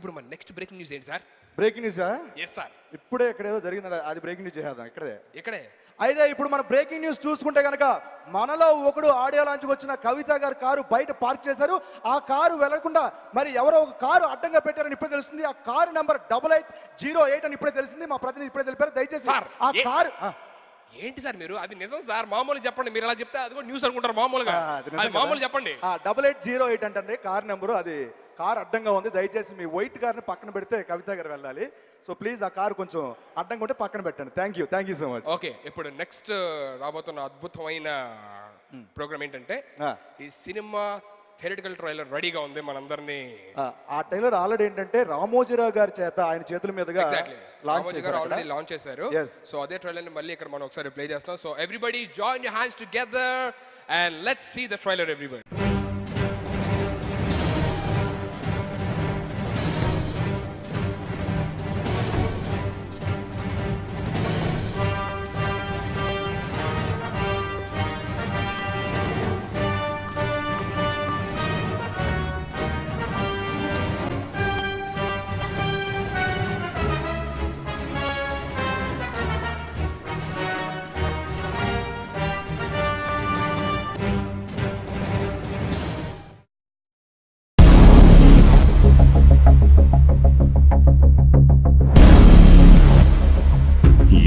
ఇప్పుడు మన next breaking news ఏంటి సార్? బ్రేకింగ్ న్యూసా? Yes sir. ఇప్పుడే ఎక్కడేదో జరిగింది, అది బ్రేకింగ్ న్యూస్ చేద్దాం. ఇక్కడే అయితే ఇప్పుడు మన బ్రేకింగ్ న్యూస్ చూసుకుంటే కనుక మనలో ఒకడు ఆడియో లాంచ్కి వచ్చిన కవిత గారు కారు బయట పార్క్ చేశారు. ఆ కారు వెళ్లకుండా మరి ఎవరో ఒక కారు అడ్డంగా పెట్టారని ఇప్పుడే తెలుస్తుంది. ఆ కారు నెంబర్ 8808 అని ఇప్పుడే తెలిసింది. మా ప్రతినిధి ఇప్పుడే తెలిపారు. దయచేసి ఆ కారు ఏంటి సార్ మీరు? అది నిజం సార్, మామూలు చెప్పండి. మీరు అలా చెప్తే అది కూడా న్యూస్ అనుకుంటారు మామూలుగా. అది మామూలు చెప్పండి. 8808 అంటే కార్ నెంబరు. అది కార్ అడ్డంగా ఉంది. దయచేసి మీ వైట్ కార్ని పక్కన పెడితే కవిత గారు వెళ్ళాలి. సో ప్లీజ్ ఆ కారు కొంచెం అడ్డంగా ఉంటే పక్కన పెట్టండి. Thank you so much. Okay, ఇప్పుడు నెక్స్ట్ రాబోతున్న అద్భుతమైన ప్రోగ్రామ్ ఏంటంటే ఈ సినిమా థియేటికల్ ట్రైలర్ రెడీగా ఉంది మనందరినీ. ఆ ట్రైలర్ ఆల్రెడీ ఏంటంటే రామోజీరావు గారి చేత ఆయన చేతుల మీదుగా లాంచ్ చేశారు. సో అదే ట్రైలర్ ని మళ్ళీ ఇక్కడ మనం ఒకసారి ప్లే చేస్తాం. So everybody join your hands together and let's see the trailer everybody.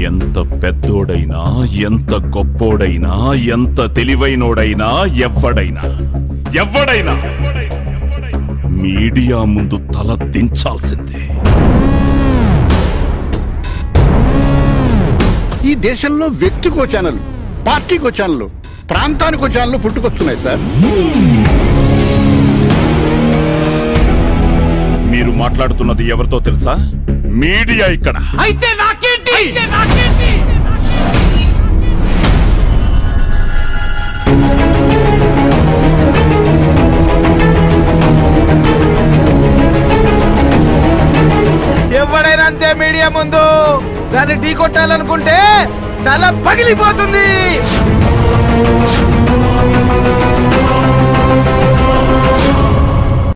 ఎంత పెద్దోడైనా, ఎంత గొప్పోడైనా, ఎంత తెలివైనోడైనా, ఎవడైనా మీడియా ముందు తల దించాల్సిందే. ఈ దేశంలో వ్యక్తికో ఛానల్, పార్టీకో ఛానల్, ప్రాంతానికో ఛానల్ పుట్టుకొస్తున్నాయి సార్. మీరు మాట్లాడుతున్నది ఎవరితో తెలుసా? మీడియా ఇక్కడ. అయితే నాకేంటి? ఎవడైనా అంతే, మీడియా ముందు దాన్ని ఢీ కొట్టాలనుకుంటే తల పగిలిపోతుంది.